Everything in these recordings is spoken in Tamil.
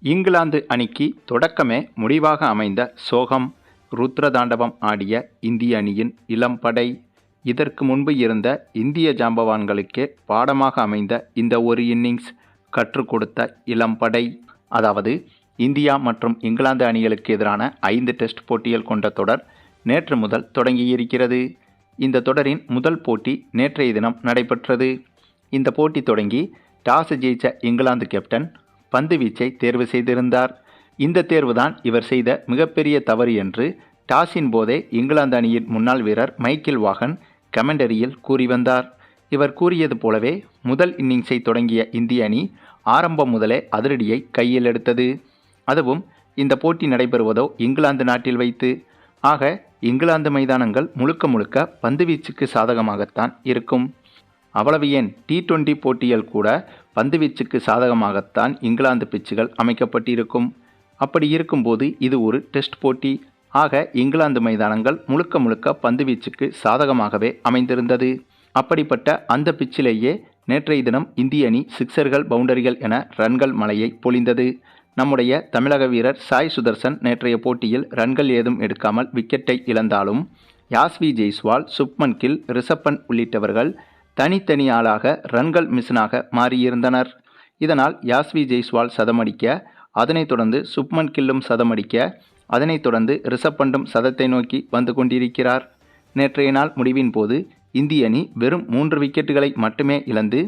இங்கிலாந்து அணிக்கு தொடக்கமே முடிவாக அமைந்த சோகம். ருத்ரதாண்டவம் ஆடிய இந்திய அணியின் இளம்படை. இதற்கு முன்பு இருந்த இந்திய ஜாம்பவான்களுக்கே பாடமாக அமைந்த இந்த ஒரு இன்னிங்ஸ் கற்றுக் கொடுத்த இளம்படை. அதாவது இந்தியா மற்றும் இங்கிலாந்து அணிகளுக்கு எதிரான 5 டெஸ்ட் போட்டிகள் கொண்ட தொடர் நேற்று முதல் தொடங்கியிருக்கிறது. இந்த தொடரின் முதல் போட்டி நேற்றைய தினம் நடைபெற்றது. இந்த போட்டி தொடங்கி டாஸ் ஜெயித்த இங்கிலாந்து கேப்டன் பந்து வீச்சை தேர்வு செய்திருந்தார். இந்த தேர்வுதான் இவர் செய்த மிகப்பெரிய தவறு என்று டாஸின் போதே இங்கிலாந்து அணியின் முன்னாள் வீரர் மைக்கேல் வாகன் கமெண்டரியில் கூறி வந்தார். இவர் கூறியது போலவே முதல் இன்னிங்ஸை தொடங்கிய இந்திய அணி ஆரம்பம் முதலே அதிரடியை கையில் எடுத்தது. அதுவும் இந்த போட்டி நடைபெறுவதோ இங்கிலாந்து நாட்டில் வைத்து. ஆக இங்கிலாந்து மைதானங்கள் முழுக்க முழுக்க பந்துவீச்சுக்கு சாதகமாகத்தான் இருக்கும். அவ்வளவு ஏன் T20 போட்டிகள் கூட பந்துவீச்சுக்கு சாதகமாகத்தான் இங்கிலாந்து பிச்சுகள் அமைக்கப்பட்டிருக்கும். அப்படி இருக்கும்போது இது ஒரு டெஸ்ட் போட்டி. ஆக இங்கிலாந்து மைதானங்கள் முழுக்க முழுக்க பந்துவீச்சுக்கு சாதகமாகவே அமைந்திருந்தது. அப்படிப்பட்ட அந்த பிச்சிலேயே நேற்றைய தினம் இந்திய அணி சிக்சர்கள், பவுண்டரிகள் என ரன்கள் மழையை பொழிந்தது. நம்முடைய தமிழக வீரர் சாய் சுதர்சன் நேற்றைய போட்டியில் ரன்கள் ஏதும் எடுக்காமல் விக்கெட்டை இழந்தாலும் யாஸ்வி ஜெய்ஸ்வால், சுப்மன் கில், ரிஷப் பண்ட் உள்ளிட்டவர்கள் தனித்தனி ஆளாக ரன்கள் மிஷினாக மாறியிருந்தனர். இதனால் யாஸ்வி ஜெய்ஸ்வால் சதமடிக்க, அதனைத் தொடர்ந்து சுப்மன் கில்லும் சதமடிக்க, அதனைத் தொடர்ந்து ரிஷப் பண்டும் சதத்தை நோக்கி வந்து கொண்டிருக்கிறார். நேற்றைய நாள் முடிவின் போது இந்திய அணி வெறும் 3 விக்கெட்டுகளை மட்டுமே இழந்து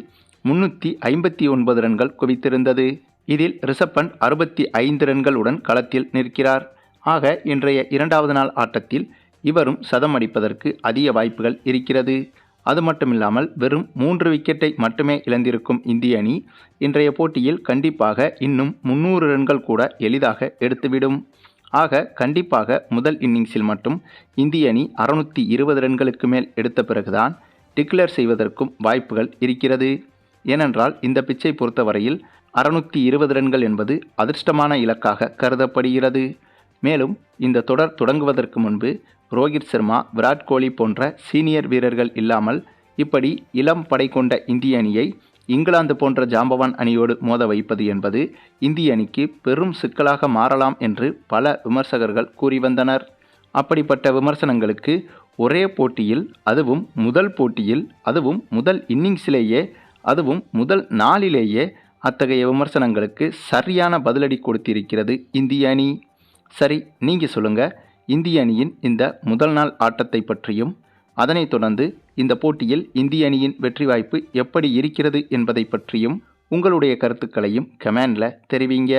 359 ரன்கள் குவித்திருந்தது. இதில் ரிஷப் பண்ட் 65 ரன்களுடன் களத்தில் நிற்கிறார். ஆக இன்றைய 2வது நாள் ஆட்டத்தில் இவரும் சதம் அடிப்பதற்கு அதிக வாய்ப்புகள் இருக்கிறது. அது மட்டுமில்லாமல் வெறும் 3 விக்கெட்டை மட்டுமே இழந்திருக்கும் இந்திய அணி இன்றைய போட்டியில் கண்டிப்பாக இன்னும் 300 ரன்கள் கூட எளிதாக எடுத்துவிடும். ஆக கண்டிப்பாக முதல் இன்னிங்ஸில் மட்டும் இந்திய அணி 620 ரன்களுக்கு மேல் எடுத்த பிறகுதான் டிக்ளேர் செய்வதற்கும் வாய்ப்புகள் இருக்கிறது. ஏனென்றால் இந்த பிச்சை பொறுத்தவரையில் 620 ரன்கள் என்பது அதிர்ஷ்டமான இலக்காக கருதப்படுகிறது. மேலும் இந்த தொடர் தொடங்குவதற்கு முன்பு ரோஹித் சர்மா, விராட் கோலி போன்ற சீனியர் வீரர்கள் இல்லாமல் இப்படி இளம் படை கொண்ட இந்திய அணியை இங்கிலாந்து போன்ற ஜாம்பவான் அணியோடு மோத வைப்பது என்பது இந்திய அணிக்கு பெரும் சிக்கலாக மாறலாம் என்று பல விமர்சகர்கள் கூறி வந்தனர். அப்படிப்பட்ட விமர்சனங்களுக்கு ஒரே போட்டியில், அதுவும் முதல் போட்டியில், அதுவும் முதல் இன்னிங்ஸிலேயே, அதுவும் முதல் நாளிலேயே அத்தகைய விமர்சனங்களுக்கு சரியான பதிலடி கொடுத்திருக்கிறது இந்திய அணி. சரி, நீங்கள் சொல்லுங்கள், இந்திய அணியின் இந்த முதல் நாள் ஆட்டத்தை பற்றியும், அதனைத் தொடர்ந்து இந்த போட்டியில் இந்திய அணியின் வெற்றி வாய்ப்பு எப்படி இருக்கிறது என்பதை பற்றியும் உங்களுடைய கருத்துக்களையும் கமெண்டில் தெரிவிங்க.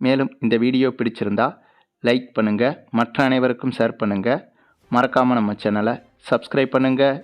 மேலும் இந்த வீடியோ பிடிச்சிருந்தா லைக் பண்ணுங்கள், மற்ற அனைவருக்கும் ஷேர் பண்ணுங்கள். மறக்காமல் நம்ம சேனலை சப்ஸ்கிரைப் பண்ணுங்கள்.